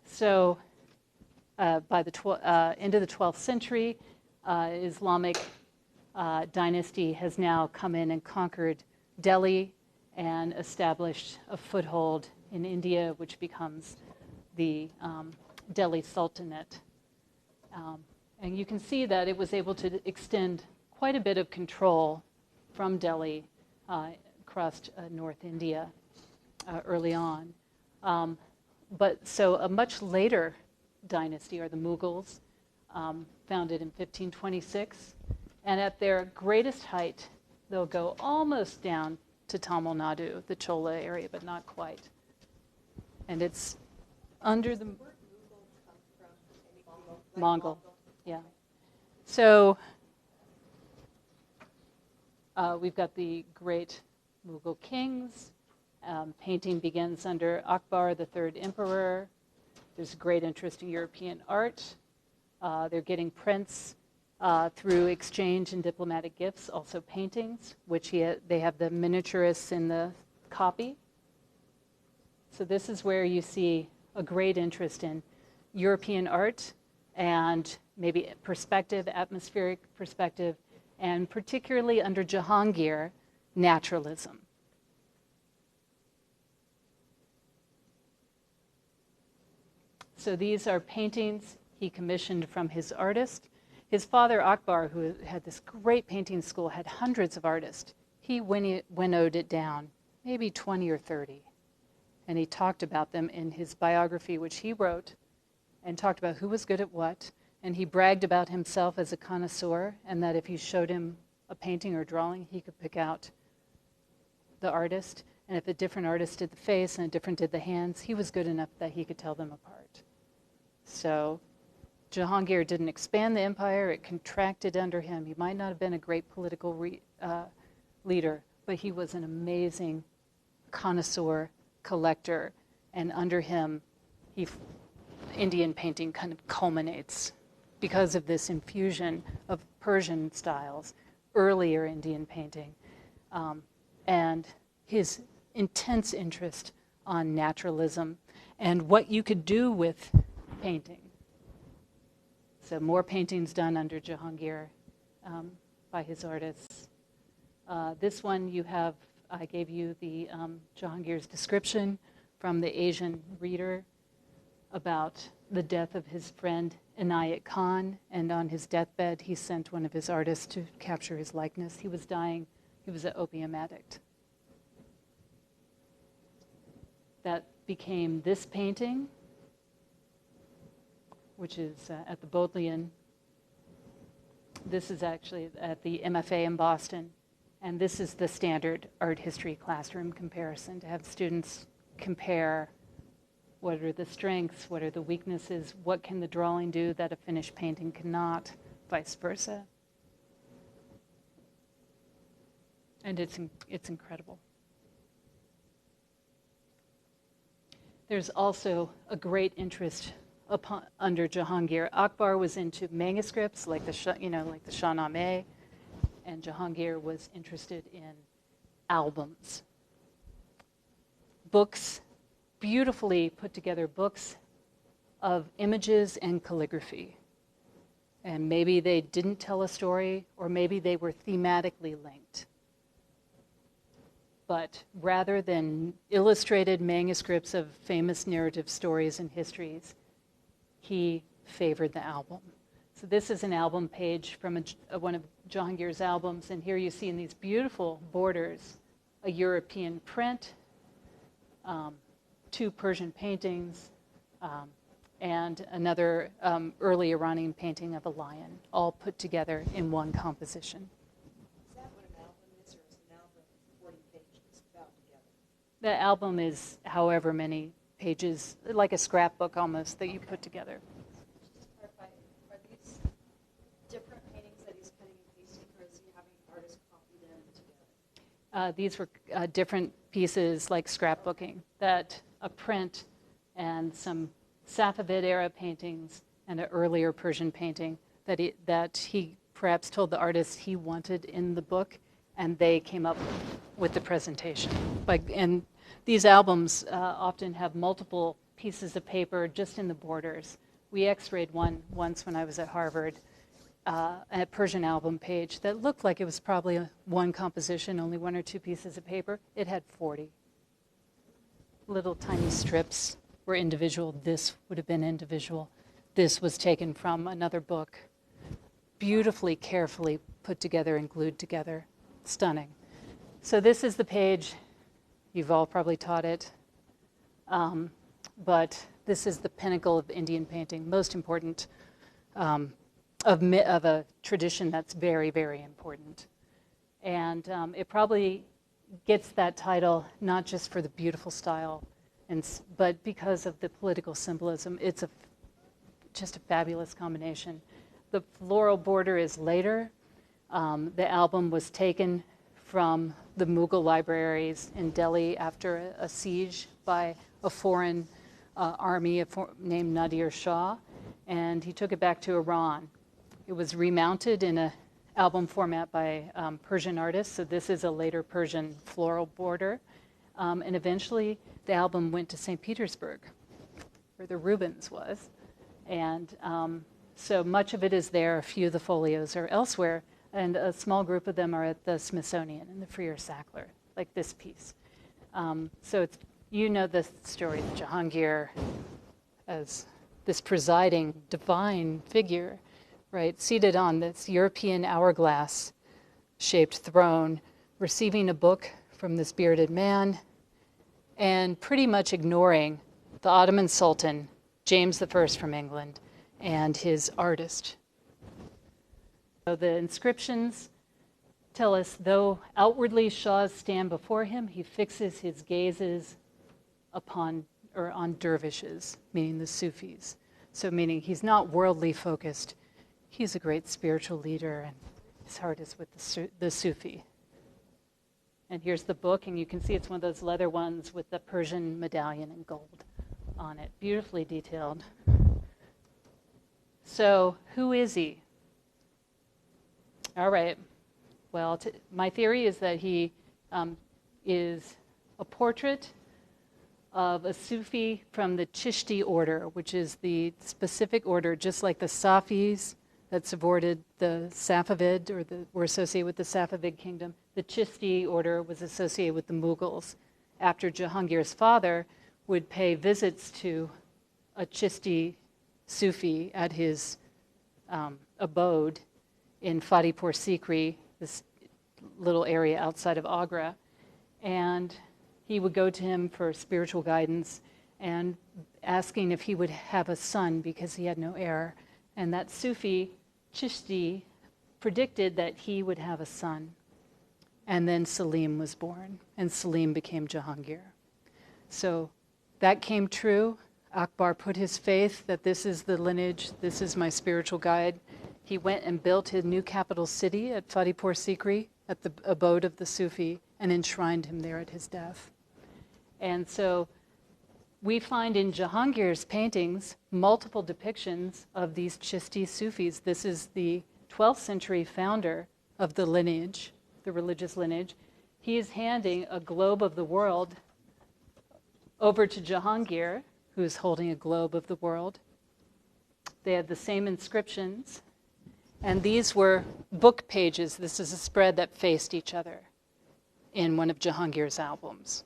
So by the end of the 12th century, Islamic dynasty has now come in and conquered Delhi and established a foothold in India, which becomes the Delhi Sultanate. And you can see that it was able to extend quite a bit of control from Delhi across North India early on. But so a much later dynasty are the Mughals, founded in 1526. And at their greatest height, they'll go almost down to Tamil Nadu, the Chola area, but not quite. And it's under the Mongol, yeah. So we've got the great Mughal kings. Painting begins under Akbar, the third emperor. There's great interest in European art. They're getting prints through exchange and diplomatic gifts, also paintings, which they have the miniaturists in the copy. So this is where you see a great interest in European art and maybe perspective, atmospheric perspective, and particularly under Jahangir, naturalism. So these are paintings he commissioned from his artist. His father, Akbar, who had this great painting school, had hundreds of artists. He winnowed it down, maybe 20 or 30. And he talked about them in his biography, which he wrote, and talked about who was good at what. And he bragged about himself as a connoisseur, and that if you showed him a painting or drawing, he could pick out the artist. And if a different artist did the face and a different did the hands, he was good enough that he could tell them apart. So Jahangir didn't expand the empire, it contracted under him. He might not have been a great political leader, but he was an amazing connoisseur, collector, and under him, Indian painting kind of culminates because of this infusion of Persian styles, earlier Indian painting, and his intense interest on naturalism and what you could do with painting. So more paintings done under Jahangir by his artists. This one you have, I gave you the Jahangir's description from the Asian reader about the death of his friend Inayat Khan, and on his deathbed he sent one of his artists to capture his likeness. He was dying, he was an opium addict. That became this painting, which is at the Bodleian. This is actually at the MFA in Boston. And this is the standard art history classroom comparison, to have students compare what are the strengths, what are the weaknesses, what can the drawing do that a finished painting cannot, vice versa. And it's incredible. There's also a great interest under Jahangir. Akbar was into manuscripts like the Shahnameh, and Jahangir was interested in albums. Books, beautifully put together books of images and calligraphy. And maybe they didn't tell a story, or maybe they were thematically linked. But rather than illustrated manuscripts of famous narrative stories and histories, he favored the album. So this is an album page from one of Jahangir's albums, and here you see in these beautiful borders a European print, 2 Persian paintings, and another early Iranian painting of a lion, all put together in one composition. Is that what an album is, or is an album 40 pages bound together? The album is however many pages, like a scrapbook almost, that you put together. Just to clarify, are these different paintings that he's cutting and pasting, or is he having artists copy them together? These were different pieces, like scrapbooking, that a print and some Safavid era paintings and an earlier Persian painting that he perhaps told the artist he wanted in the book, and they came up with the presentation. And these albums often have multiple pieces of paper just in the borders. We x-rayed one once when I was at Harvard, a Persian album page that looked like it was probably one composition, only one or two pieces of paper. It had 40. Little tiny strips were individual. This would have been individual. This was taken from another book. Beautifully, carefully put together and glued together. Stunning. So this is the page. You've all probably taught it. But this is the pinnacle of Indian painting, most important of a tradition that's very, very important. And it probably gets that title not just for the beautiful style, but because of the political symbolism. It's just a fabulous combination. The floral border is later. The album was taken from the Mughal libraries in Delhi after a siege by a foreign army named Nadir Shah, and he took it back to Iran. It was remounted in an album format by Persian artists, so this is a later Persian floral border. And eventually the album went to St. Petersburg, where the Rubens was. And so much of it is there. A few of the folios are elsewhere, and a small group of them are at the Smithsonian in the Freer-Sackler, like this piece. So it's, you know the story of Jahangir as this presiding divine figure, right, seated on this European hourglass-shaped throne, receiving a book from this bearded man, and pretty much ignoring the Ottoman Sultan, James I from England, and his artist. So the inscriptions tell us, though outwardly Shahs stand before him, he fixes his gazes on dervishes, meaning the Sufis. So meaning he's not worldly focused. He's a great spiritual leader, and his heart is with the Sufi. And here's the book, and you can see it's one of those leather ones with the Persian medallion in gold on it, beautifully detailed. So who is he? All right. Well, my theory is that he is a portrait of a Sufi from the Chishti order, which is the specific order, just like the Safis that supported the Safavid, or were associated with the Safavid kingdom. The Chishti order was associated with the Mughals. After Jahangir's father would pay visits to a Chishti Sufi at his abode in Fatehpur Sikri, this little area outside of Agra, and he would go to him for spiritual guidance and asking if he would have a son because he had no heir. And that Sufi, Chishti, predicted that he would have a son. And then Salim was born, and Salim became Jahangir. So that came true. Akbar put his faith that this is the lineage, this is my spiritual guide. He went and built his new capital city at Fatehpur Sikri, at the abode of the Sufi, and enshrined him there at his death. And so we find in Jahangir's paintings multiple depictions of these Chishti Sufis. This is the 12th century founder of the lineage, the religious lineage. He is handing a globe of the world over to Jahangir, who's holding a globe of the world. They had the same inscriptions, and these were book pages. This is a spread that faced each other in one of Jahangir's albums.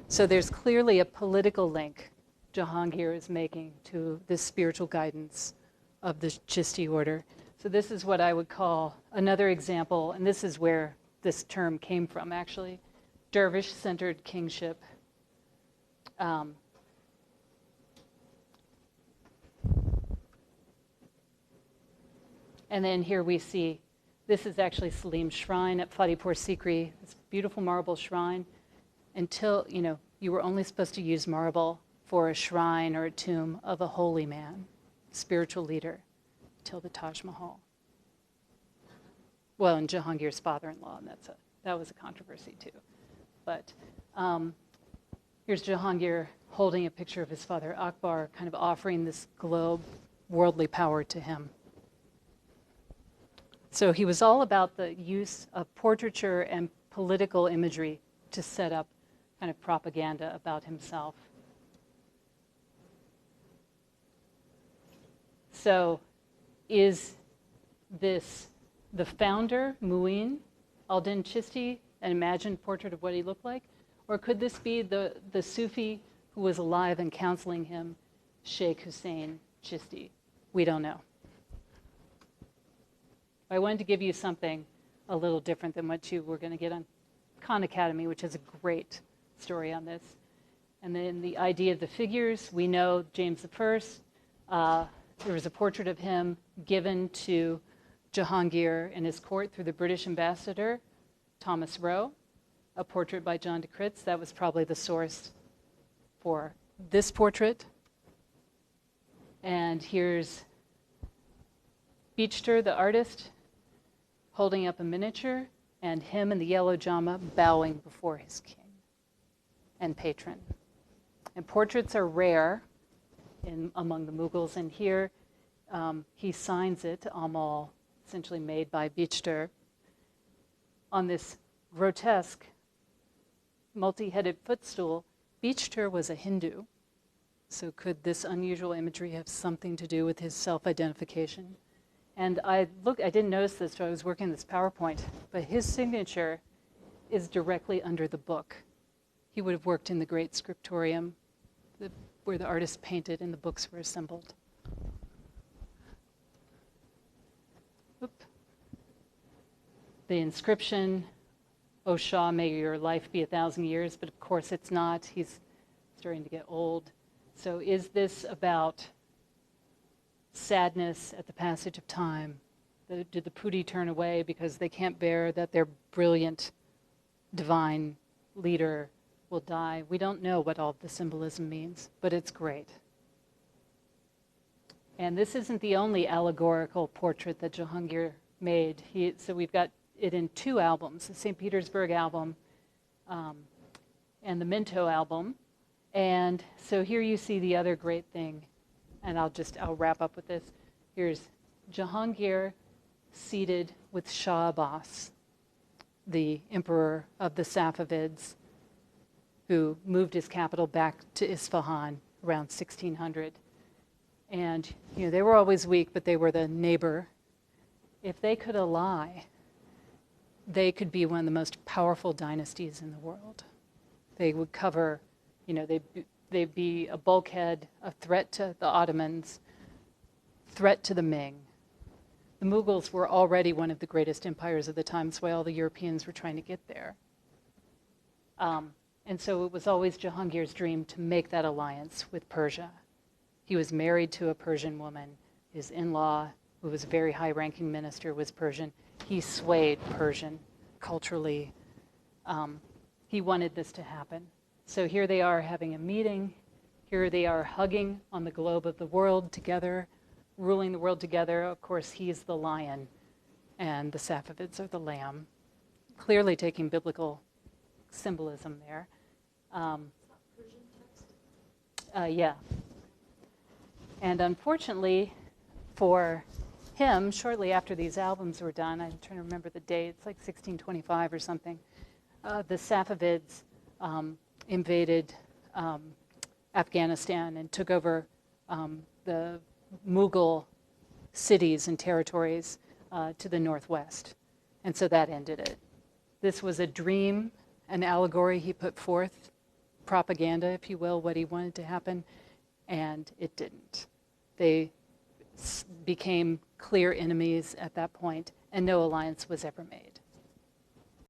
So there's clearly a political link Jahangir is making to this spiritual guidance of the Chishti order. So this is what I would call another example, and this is where this term came from, actually, dervish-centered kingship. And then here we see, this is actually Salim's shrine at Fatehpur Sikri, this beautiful marble shrine. Until, you were only supposed to use marble for a shrine or a tomb of a holy man, spiritual leader, till the Taj Mahal. Well, and Jahangir's father-in-law, and that was a controversy too. But here's Jahangir holding a picture of his father Akbar, kind of offering this globe, worldly power to him. So he was all about the use of portraiture and political imagery to set up kind of propaganda about himself. So is this the founder, Muin al-Din Chishti, an imagined portrait of what he looked like? Or could this be the Sufi who was alive and counseling him, Shaikh Hussein Chishti? We don't know. I wanted to give you something a little different than what you were going to get on Khan Academy, which has a great story on this. And then the idea of the figures, we know James I, there was a portrait of him given to Jahangir in his court through the British ambassador, Thomas Roe, a portrait by John de Kritz. That was probably the source for this portrait. And here's Beechter, the artist, holding up a miniature, and him in the yellow jama bowing before his king and patron. And portraits are rare among the Mughals, and here he signs it, Amal, essentially made by Beechter, on this grotesque multi-headed footstool. Beechter was a Hindu, so could this unusual imagery have something to do with his self-identification? And I didn't notice this until I was working this PowerPoint, but his signature is directly under the book. He would have worked in the great scriptorium where the artists painted and the books were assembled. Oop. The inscription, "O Shah, may your life be 1,000 years," but of course it's not. He's starting to get old. So is this about sadness at the passage of time? Did the Pudi turn away because they can't bear that their brilliant divine leader will die? We don't know what all the symbolism means, but it's great. And this isn't the only allegorical portrait that Jahangir made. So we've got it in 2 albums, the St. Petersburg album and the Minto album. And so here you see the other great thing, and I'll wrap up with this. Here's Jahangir seated with Shah Abbas, the emperor of the Safavids, who moved his capital back to Isfahan around 1600. And they were always weak, but they were the neighbor. If they could ally, they could be one of the most powerful dynasties in the world. They would cover, they'd be a bulkhead, a threat to the Ottomans, threat to the Ming. The Mughals were already one of the greatest empires of the time, that's why all the Europeans were trying to get there. And so it was always Jahangir's dream to make that alliance with Persia. He was married to a Persian woman. His in-law, who was a very high-ranking minister, was Persian. He swayed Persian culturally. He wanted this to happen. So here they are having a meeting. Here they are hugging on the globe of the world together, ruling the world together. Of course, he's the lion, and the Safavids are the lamb, clearly taking biblical symbolism there. Persian text? Yeah. And unfortunately for him, shortly after these albums were done, I'm trying to remember the date, it's like 1625 or something, the Safavids invaded Afghanistan and took over the Mughal cities and territories to the northwest. And so that ended it. This was a dream, an allegory he put forth, propaganda, if you will, what he wanted to happen, and it didn't. They became clear enemies at that point, and no alliance was ever made.